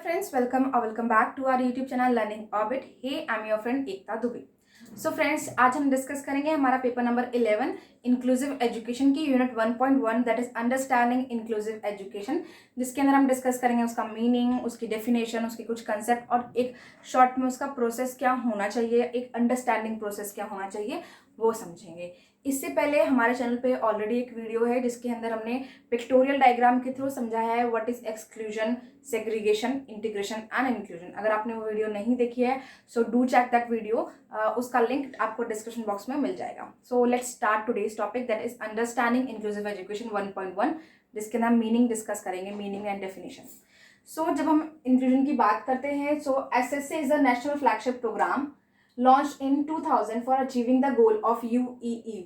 friends, welcome back to our YouTube channel Learning Orbit. Hey, I'm your friend Ekta Dubey. So friends, आज हम discuss करेंगे हमारा paper number 11 inclusive education की unit 1.1 that is understanding inclusive education, जिसके अंदर हम discuss करेंगे उसका मीनिंग, उसकी डेफिनेशन, उसके कुछ कंसेप्ट और एक शॉर्ट में उसका प्रोसेस क्या होना चाहिए, एक अंडरस्टैंडिंग प्रोसेस क्या होना चाहिए वो समझेंगे. इससे पहले हमारे चैनल पे ऑलरेडी एक वीडियो है जिसके अंदर हमने पिक्टोरियल डायग्राम के थ्रू समझाया है what is exclusion, segregation, integration and inclusion. अगर आपने वो वीडियो नहीं देखी है so do check that video. उसका लिंक आपको डिस्क्रिप्शन बॉक्स में मिल जाएगा. So let's start today's topic that is understanding inclusive education 1.1, जिसके अंदर हम मीनिंग डिस्कस करेंगे, मीनिंग एंड डेफिनेशन. सो जब हम इंक्लूजन की बात करते हैं so SSC is a national flagship programme launched in 2000 for achieving the goal of UEE.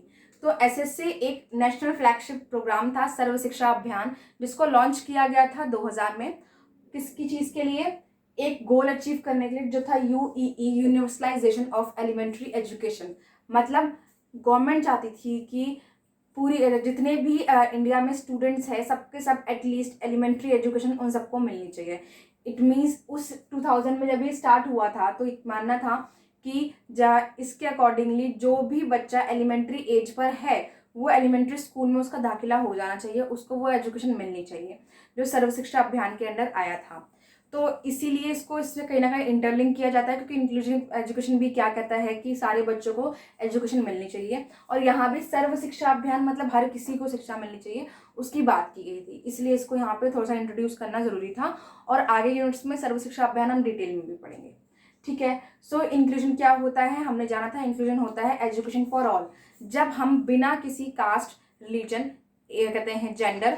तो एसएससी एक नेशनल फ्लैगशिप प्रोग्राम था, सर्व शिक्षा अभियान, जिसको लॉन्च किया गया था 2000 में. किसकी चीज़ के लिए? एक गोल अचीव करने के लिए जो था UEE, universalization of elementary education. मतलब गवर्नमेंट चाहती थी कि पूरी जितने भी इंडिया में स्टूडेंट्स हैं सबके सब एटलीस्ट एलिमेंट्री एजुकेशन उन सबको मिलनी चाहिए. इट मीन्स उस 2000 में जब ये स्टार्ट हुआ था तो एक मानना था कि इसके अकॉर्डिंगली जो भी बच्चा एलिमेंट्री एज पर है वो एलिमेंट्री स्कूल में उसका दाखिला हो जाना चाहिए, उसको वो एजुकेशन मिलनी चाहिए जो सर्व शिक्षा अभियान के अंडर आया था. तो इसीलिए इसको इससे कहीं ना कहीं इंटरलिंक किया जाता है, क्योंकि इंक्लूसिव एजुकेशन भी क्या कहता है कि सारे बच्चों को एजुकेशन मिलनी चाहिए. और यहाँ भी सर्व शिक्षा अभियान मतलब हर किसी को शिक्षा मिलनी चाहिए उसकी बात की गई थी, इसलिए इसको यहाँ पे थोड़ा सा इंट्रोड्यूस करना जरूरी था. और आगे यूनिट्स में सर्व शिक्षा अभियान हम डिटेल में भी पढ़ेंगे. ठीक है. सो इंक्लूजन क्या होता है हमने जाना था. इंक्लूजन होता है एजुकेशन फॉर ऑल. जब हम बिना किसी कास्ट, रिलीजन, कहते हैं जेंडर,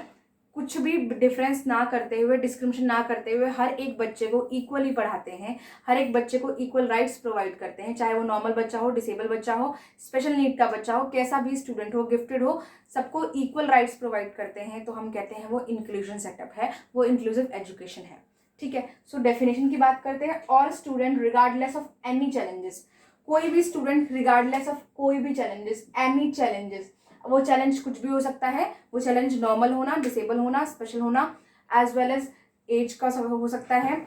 कुछ भी डिफरेंस ना करते हुए, डिस्क्रिमिनेशन ना करते हुए हर एक बच्चे को इक्वली पढ़ाते हैं, हर एक बच्चे को इक्वल राइट्स प्रोवाइड करते हैं, चाहे वो नॉर्मल बच्चा हो, डिसेबल बच्चा हो, स्पेशल नीड का बच्चा हो, कैसा भी स्टूडेंट हो, गिफ्टेड हो, सबको इक्वल राइट्स प्रोवाइड करते हैं, तो हम कहते हैं वो इंक्लूजन सेटअप है, वो इंक्लूसिव एजुकेशन है. ठीक है. सो डेफिनेशन की बात करते हैं. All student regardless of any challenges, कोई भी स्टूडेंट रिगार्डलेस ऑफ कोई भी चैलेंजेस, एनी चैलेंजेस, वो चैलेंज कुछ भी हो सकता है. वो चैलेंज नॉर्मल होना, डिसेबल होना, स्पेशल होना, एज वेल एज एज का हो सकता है,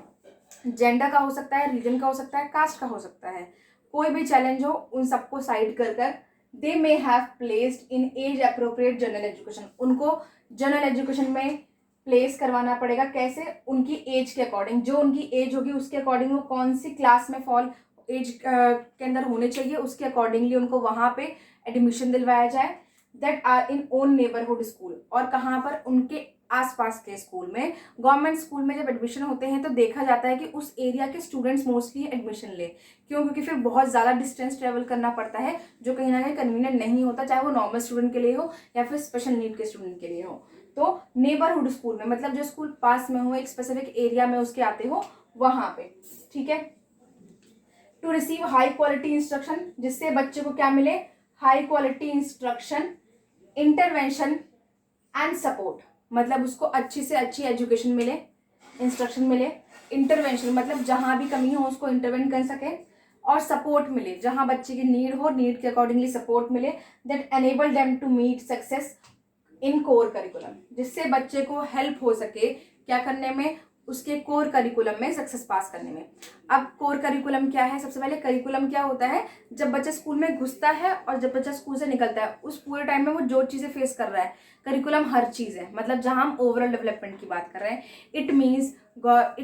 जेंडर का हो सकता है, रीजन का हो सकता है, कास्ट का हो सकता है. कोई भी चैलेंज हो उन सबको साइड कर दे may have placed in as appropriate general education. उनको जनरल एजुकेशन में प्लेस करवाना पड़ेगा. कैसे? उनकी एज के अकॉर्डिंग, जो उनकी एज होगी उसके अकॉर्डिंग वो कौन सी क्लास में फॉल एज के अंदर होने चाहिए उसके अकॉर्डिंगली उनको वहाँ पे एडमिशन दिलवाया जाए. That are in own neighbourhood school. और कहाँ पर? उनके आसपास के स्कूल में. गवर्नमेंट स्कूल में जब एडमिशन होते हैं तो देखा जाता है कि उस एरिया के स्टूडेंट्स मोस्टली एडमिशन ले. क्यों? क्योंकि फिर बहुत ज़्यादा डिस्टेंस ट्रेवल करना पड़ता है जो कहीं ना कहीं कन्वीनियंट नहीं होता, चाहे वो नॉर्मल स्टूडेंट के लिए हो या फिर स्पेशल नीड के स्टूडेंट के लिए हो. तो नेबरहुड स्कूल में मतलब जो स्कूल पास में हो, एक स्पेसिफिक एरिया में उसके आते हो वहां पे. ठीक है. To receive high quality instruction, जिससे बच्चे को क्या मिले? High quality instruction, intervention and support. मतलब उसको अच्छी से अच्छी एजुकेशन मिले, इंस्ट्रक्शन मिले. इंटरवेंशन मतलब जहां भी कमी हो उसको इंटरवेंट कर सके. और सपोर्ट मिले, जहां बच्चे की नीड हो, नीड के अकॉर्डिंगली सपोर्ट मिले. That enable them to meet success in core curriculum, जिससे बच्चे को हेल्प हो सके क्या करने में? उसके कोर करिकुलम में सक्सेस पास करने में. अब कोर करिकुलम क्या है? सबसे पहले करिकुलम क्या होता है? जब बच्चा स्कूल में घुसता है और जब बच्चा स्कूल से निकलता है उस पूरे टाइम में वो जो चीज़ें फेस कर रहा है, करिकुलम हर चीज़ है. मतलब जहां हम ओवरऑल डेवलपमेंट की बात कर रहे हैं. इट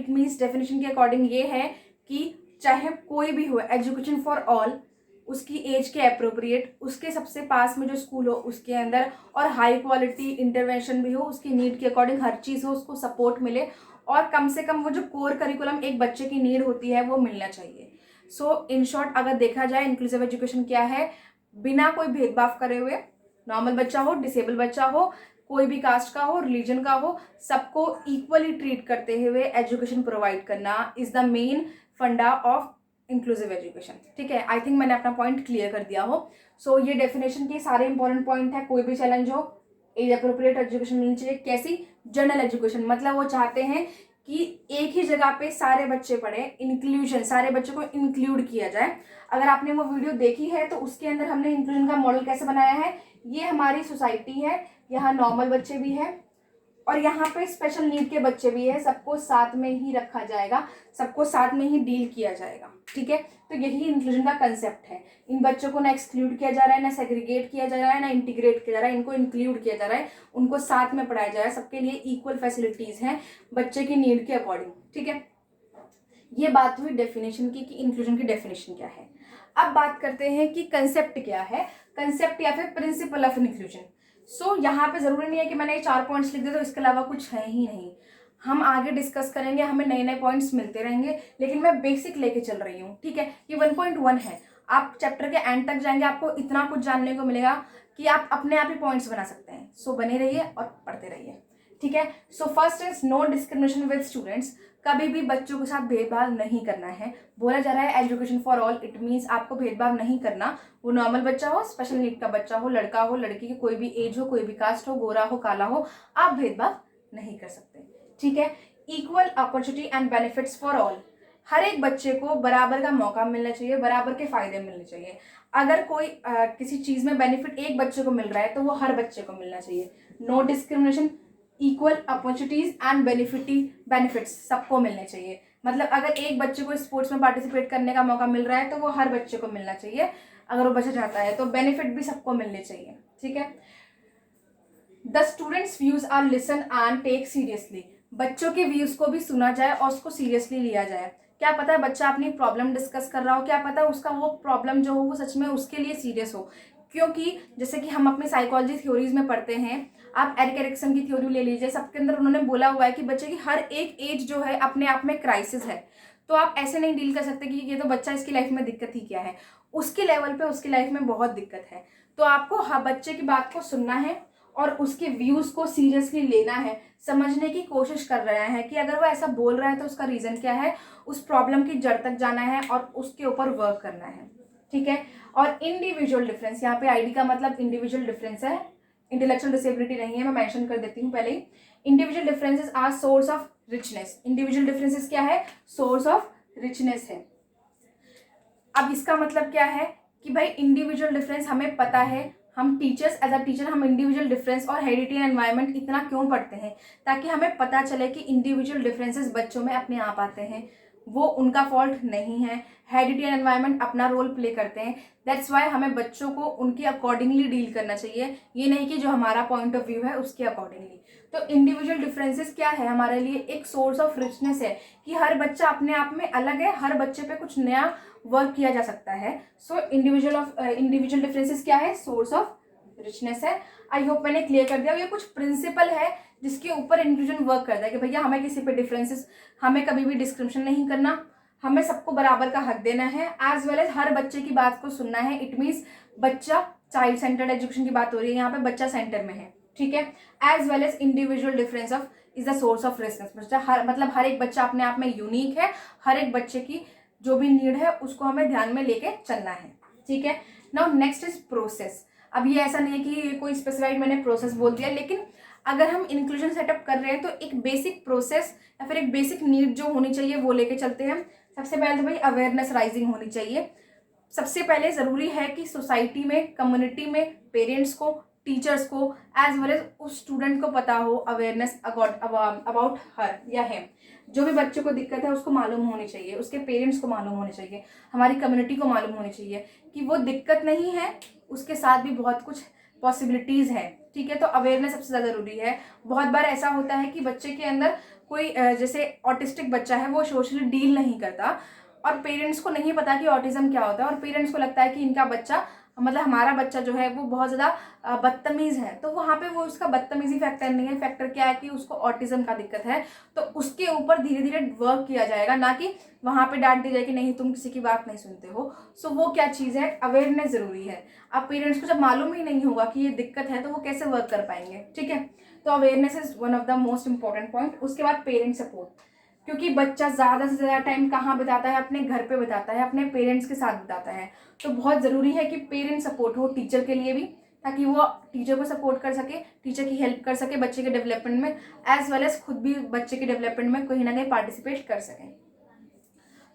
मीन्स डेफिनेशन के अकॉर्डिंग ये है कि चाहे कोई भी हो, एजुकेशन फॉर ऑल, उसकी एज के अप्रोप्रिएट, उसके सबसे पास में जो स्कूल हो उसके अंदर, और हाई क्वालिटी इंटरवेंशन भी हो, उसकी नीड के अकॉर्डिंग हर चीज़ हो, उसको सपोर्ट मिले. और कम से कम वो जो कोर करिकुलम एक बच्चे की नीड होती है वो मिलना चाहिए. सो इन शॉर्ट अगर देखा जाए इंक्लूसिव एजुकेशन क्या है? बिना कोई भेदभाव करे हुए, नॉर्मल बच्चा हो, डिसेबल बच्चा हो, कोई भी कास्ट का हो, रिलीजन का हो, सबको इक्वली ट्रीट करते हुए एजुकेशन प्रोवाइड करना इज द मेन फंडा ऑफ इंक्लूसिव एजुकेशन. ठीक है. आई थिंक मैंने अपना पॉइंट क्लियर कर दिया हो. सो ये डेफिनेशन के सारे इंपॉर्टेंट पॉइंट है. कोई भी चैलेंज हो, एज अप्रोप्रिएट एजुकेशन मिलनी चाहिए. कैसी? General education. मतलब वो चाहते हैं कि एक ही जगह पे सारे बच्चे पढ़े, इंक्लूजन, सारे बच्चों को इंक्लूड किया जाए. अगर आपने वो वीडियो देखी है तो उसके अंदर हमने इंक्लूजन का मॉडल कैसे बनाया है. ये हमारी सोसाइटी है, यहाँ नॉर्मल बच्चे भी हैं, और यहाँ पे स्पेशल नीड के बच्चे भी है, सबको साथ में ही रखा जाएगा, सबको साथ में ही डील किया जाएगा, ठीक है। तो यही इंक्लूजन का कंसेप्ट है। इन बच्चों को ना एक्सक्लूड किया जा रहा है, ना सेग्रीगेट किया जा रहा है, ना इंटीग्रेट किया जा रहा है, इनको इंक्लूड किया जा रहा है, उनको साथ में पढ़ाया जा रहा है, सबके लिए इक्वल फैसिलिटीज हैं बच्चे की नीड के अकॉर्डिंग, ठीक है। ये बात हुई डेफिनेशन की कि इंक्लूजन की डेफिनेशन क्या है। अब बात करते हैं कि कंसेप्ट क्या है, कंसेप्ट या फिर प्रिंसिपल ऑफ इंक्लूजन। सो यहाँ पे जरूरी नहीं है कि मैंने 4 पॉइंट्स लिख दिए तो इसके अलावा कुछ है ही नहीं। हम आगे डिस्कस करेंगे, हमें नए नए पॉइंट्स मिलते रहेंगे, लेकिन मैं बेसिक लेके चल रही हूँ, ठीक है। ये 1.1 है, आप चैप्टर के एंड तक जाएंगे, आपको इतना कुछ जानने को मिलेगा कि आप अपने आप ही पॉइंट्स बना सकते हैं। सो बने रहिए और पढ़ते रहिए, ठीक है। So first is no discrimination with students. कभी भी बच्चों के साथ भेदभाव नहीं करना है। बोला जा रहा है education for all, it means आपको भेदभाव नहीं करना। वो नॉर्मल बच्चा हो, स्पेशल नीड का बच्चा हो, लड़का हो, लड़की की कोई भी एज हो, कोई भी कास्ट हो, गोरा हो, काला हो, आप भेदभाव नहीं कर सकते, ठीक है। Equal opportunity and benefits for all. हर एक बच्चे को बराबर का मौका मिलना चाहिए, बराबर के फायदे मिलने चाहिए। अगर कोई किसी चीज में बेनिफिट एक बच्चे को मिल रहा है तो वो हर बच्चे को मिलना चाहिए। No discrimination, equal opportunities and benefits सबको मिलने चाहिए। मतलब अगर एक बच्चे को स्पोर्ट्स में पार्टिसिपेट करने का मौका मिल रहा है तो वो हर बच्चे को मिलना चाहिए, अगर वो बच्चा चाहता है तो बेनिफिट भी सबको मिलने चाहिए, ठीक है। The students views are listen and take seriously. बच्चों के व्यूज को भी सुना जाए और उसको सीरियसली लिया जाए। क्या पता है बच्चा अपनी प्रॉब्लम डिस्कस कर रहा हो, क्या पता उसका वो प्रॉब्लम जो हो वो सच में उसके लिए सीरियस हो। क्योंकि जैसे कि हम अपने साइकोलॉजी थ्योरीज में पढ़ते हैं, आप एरिक एरिक्सन की थ्योरी ले लीजिए, सबके अंदर उन्होंने बोला हुआ है कि बच्चे की हर एक एज जो है अपने आप में क्राइसिस है। तो आप ऐसे नहीं डील कर सकते कि ये तो बच्चा, इसकी लाइफ में दिक्कत ही क्या है। उसके लेवल पे उसकी लाइफ में बहुत दिक्कत है। तो आपको हर बच्चे की बात को सुनना है और उसके व्यूज को सीरियसली लेना है, समझने की कोशिश कर रहे हैं कि अगर वो ऐसा बोल रहा है तो उसका रीजन क्या है, उस प्रॉब्लम की जड़ तक जाना है और उसके ऊपर वर्क करना है, ठीक है। और इंडिविजुअल डिफरेंस, यहाँ पे आईडी का मतलब इंडिविजुअल डिफरेंस है, इंटेलेक्चुअल डिसेबिलिटी नहीं है, मैं मेंशन कर देती हूँ पहले ही। Individual differences are source of richness. Individual differences क्या है, सोर्स ऑफ रिचनेस है। अब इसका मतलब क्या है कि भाई इंडिविजुअल डिफरेंस हमें पता है, हम टीचर्स, एज अ टीचर हम इंडिविजुअल डिफरेंस और हेरिडिटी एंड एनवायरनमेंट इतना क्यों पढ़ते हैं, ताकि हमें पता चले कि इंडिविजुअल डिफरेंसेस बच्चों में अपने आप आते हैं, वो उनका फॉल्ट नहीं है। हेरिडिटी एंड एनवायरनमेंट अपना रोल प्ले करते हैं। दैट्स वाई हमें बच्चों को उनके अकॉर्डिंगली डील करना चाहिए, ये नहीं कि जो हमारा पॉइंट ऑफ व्यू है उसके अकॉर्डिंगली। तो इंडिविजुअल डिफरेंसेस क्या है, हमारे लिए एक सोर्स ऑफ रिचनेस है कि हर बच्चा अपने आप में अलग है, हर बच्चे पे कुछ नया वर्क किया जा सकता है। सो इंडिविजुअल डिफरेंसेस क्या है, सोर्स ऑफ रिचनेस है। आई होप मैंने क्लियर कर दिया। ये कुछ प्रिंसिपल है जिसके ऊपर इंक्लूजन वर्क करता है कि भैया हमें किसी पे डिफरेंसेस, हमें कभी भी डिस्क्रिमिनेशन नहीं करना, हमें सबको बराबर का हक देना है, एज वेल एज हर बच्चे की बात को सुनना है। इट मीन्स बच्चा, चाइल्ड सेंटर्ड एजुकेशन की बात हो रही है यहाँ पे, बच्चा सेंटर में है, ठीक है। As well as individual difference of is the source of richness. बच्चा मतलब हर एक बच्चा अपने आप में यूनिक है, हर एक बच्चे की जो भी नीड है उसको हमें ध्यान में लेके चलना है, ठीक है। Now next is process. अब ये ऐसा नहीं है कि कोई स्पेसिफाइड मैंने प्रोसेस बोल दिया, लेकिन अगर हम इंक्लूजन सेटअप कर रहे हैं तो एक बेसिक प्रोसेस या फिर एक बेसिक नीड जो होनी चाहिए वो लेके चलते हैं। सबसे पहले तो भाई अवेयरनेस राइजिंग होनी चाहिए। सबसे पहले ज़रूरी है कि सोसाइटी में, कम्युनिटी में पेरेंट्स को, टीचर्स को, एज वेल एज उस स्टूडेंट को पता हो अवेयरनेस अबाउट हर या हिम। जो भी बच्चे को दिक्कत है उसको मालूम होनी चाहिए, उसके पेरेंट्स को मालूम होने चाहिए, हमारी कम्युनिटी को मालूम होनी चाहिए कि वो दिक्कत नहीं है, उसके साथ भी बहुत कुछ पॉसिबिलिटीज़ है, ठीक है। तो अवेयरनेस सबसे ज़्यादा ज़रूरी है। बहुत बार ऐसा होता है कि बच्चे के अंदर कोई जैसे ऑटिस्टिक बच्चा है, वो सोशली डील नहीं करता और पेरेंट्स को नहीं पता कि ऑटिज्म क्या होता है, और पेरेंट्स को लगता है कि इनका बच्चा, मतलब हमारा बच्चा जो है वो बहुत ज़्यादा बदतमीज़ है। तो वहाँ पे वो उसका बदतमीज़ी फैक्टर नहीं है, फैक्टर क्या है कि उसको ऑटिज्म का दिक्कत है। तो उसके ऊपर धीरे धीरे वर्क किया जाएगा, ना कि वहाँ पे डांट दी जाए कि नहीं तुम किसी की बात नहीं सुनते हो। सो वो क्या चीज़ है, अवेयरनेस ज़रूरी है। अब पेरेंट्स को जब मालूम ही नहीं होगा कि ये दिक्कत है तो वो कैसे वर्क कर पाएंगे, ठीक है। तो awareness is one of the most important point. उसके बाद पेरेंट सपोर्ट, क्योंकि बच्चा ज़्यादा से ज़्यादा टाइम कहाँ बिताता है, अपने घर पे बिताता है, अपने पेरेंट्स के साथ बिताता है। तो बहुत ज़रूरी है कि पेरेंट सपोर्ट हो टीचर के लिए भी, ताकि वो टीचर को सपोर्ट कर सके, टीचर की हेल्प कर सके बच्चे के डेवलपमेंट में, एज वेल एज खुद भी बच्चे के डेवलपमेंट में कहीं ना कहीं पार्टिसिपेट कर सकें।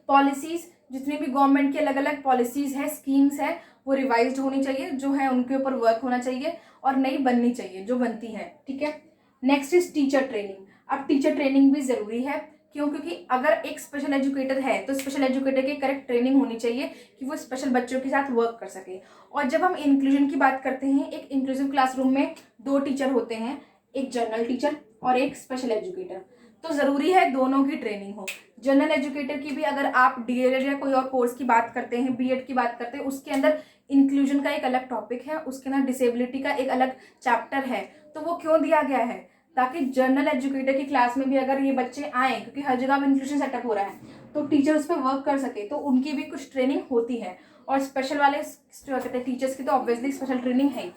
पॉलिसीज़, जितनी भी गवर्नमेंट की अलग अलग पॉलिसीज़ है, स्कीम्स है, वो रिवाइज्ड होनी चाहिए, जो है उनके ऊपर वर्क होना चाहिए और नई बननी चाहिए जो बनती है, ठीक है। Next is teacher training. अब टीचर ट्रेनिंग भी ज़रूरी है, क्यों? क्योंकि अगर एक स्पेशल एजुकेटर है तो स्पेशल एजुकेटर की करेक्ट ट्रेनिंग होनी चाहिए कि वो स्पेशल बच्चों के साथ वर्क कर सके। और जब हम इंक्लूजन की बात करते हैं, एक इंक्लूसिव क्लासरूम में 2 टीचर होते हैं, एक जनरल टीचर और एक स्पेशल एजुकेटर। तो ज़रूरी है दोनों की ट्रेनिंग हो। जनरल एजुकेटर की भी, अगर आप डीएलएड या कोई और कोर्स की बात करते हैं, बीएड की बात करते हैं, उसके अंदर इंक्लूजन का एक अलग टॉपिक है, उसके अंदर डिसेबिलिटी का एक अलग चैप्टर है। तो वो क्यों दिया गया है? ताकि जनरल एजुकेटर की क्लास में भी अगर ये बच्चे आएँ, क्योंकि हर जगह में इंक्लूजन सेटअप हो रहा है, तो टीचर उस पर वर्क कर सके, तो उनकी भी कुछ ट्रेनिंग होती है। और स्पेशल वाले कहते हैं टीचर्स की तो ऑब्वियसली स्पेशल ट्रेनिंग है ही।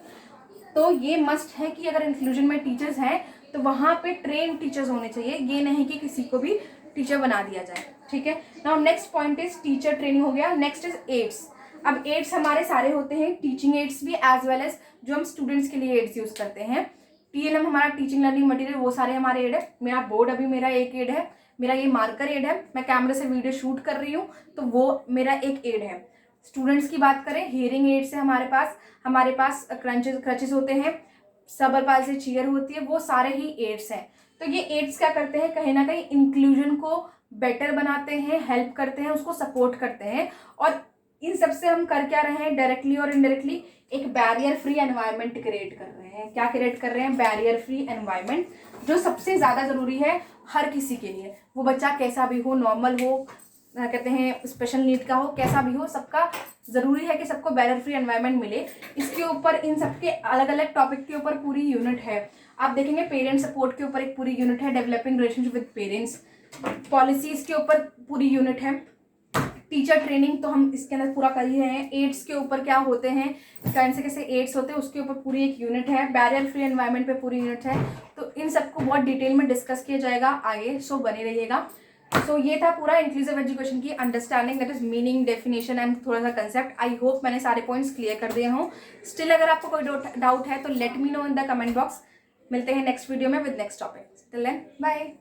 तो ये मस्ट है कि अगर इंक्लूजन में टीचर्स हैं तो वहाँ पे ट्रेन टीचर्स होने चाहिए, ये नहीं कि किसी को भी टीचर बना दिया जाए। ठीक है, now next point is teacher training हो गया। Next is aids. अब एड्स हमारे सारे होते हैं, टीचिंग एड्स भी एज वेल एज जो हम स्टूडेंट्स के लिए एड्स यूज करते हैं। टीएलएम हमारा टीचिंग लर्निंग मटेरियल, वो सारे हमारे एड है। मेरा बोर्ड अभी मेरा एक एड है, मेरा ये मार्कर एड है, मैं कैमरे से वीडियो शूट कर रही हूँ तो वो मेरा एक एड है। स्टूडेंट्स की बात करें, हियरिंग एड्स है हमारे पास क्रचेस होते हैं, सर्बल पाल्सी चेयर होती है, वो सारे ही एड्स हैं। तो ये एड्स क्या करते हैं? कहीं ना कहीं इंक्लूजन को बेटर बनाते हैं, हेल्प करते हैं, उसको सपोर्ट करते हैं। और इन सब से हम कर क्या रहे हैं? डायरेक्टली और इनडायरेक्टली एक बैरियर फ्री एनवायरनमेंट क्रिएट कर रहे हैं। क्या क्रिएट कर रहे हैं? बैरियर फ्री एनवायरनमेंट, जो सबसे ज़्यादा ज़रूरी है हर किसी के लिए। वो बच्चा कैसा भी हो, नॉर्मल हो, कहते हैं स्पेशल नीड का हो, कैसा भी हो, सबका ज़रूरी है कि सबको बैरियर फ्री एनवायरनमेंट मिले। इसके ऊपर इन सबके अलग अलग टॉपिक के ऊपर पूरी यूनिट है। आप देखेंगे पेरेंट सपोर्ट के ऊपर एक पूरी यूनिट है, developing relationship with parents, policies के ऊपर पूरी यूनिट है, टीचर ट्रेनिंग तो हम इसके अंदर पूरा कर ही रहे हैं, एड्स के ऊपर क्या होते हैं, कैसे एड्स होते हैं, उसके ऊपर पूरी एक यूनिट है, बैरियर फ्री एनवायरनमेंट पे पूरी यूनिट है। तो इन सबको बहुत डिटेल में डिस्कस किया जाएगा आगे, सो बने रहिएगा। सो ये था पूरा इंक्लूसिव एजुकेशन की understanding, that is meaning, definition and थोड़ा सा कंसेप्ट। आई होप मैंने सारे पॉइंट्स क्लियर कर दिए हूँ। स्टिल अगर आपको कोई डाउट है तो let me know in the comment box. मिलते हैं नेक्स्ट वीडियो में with next topic. Till then bye.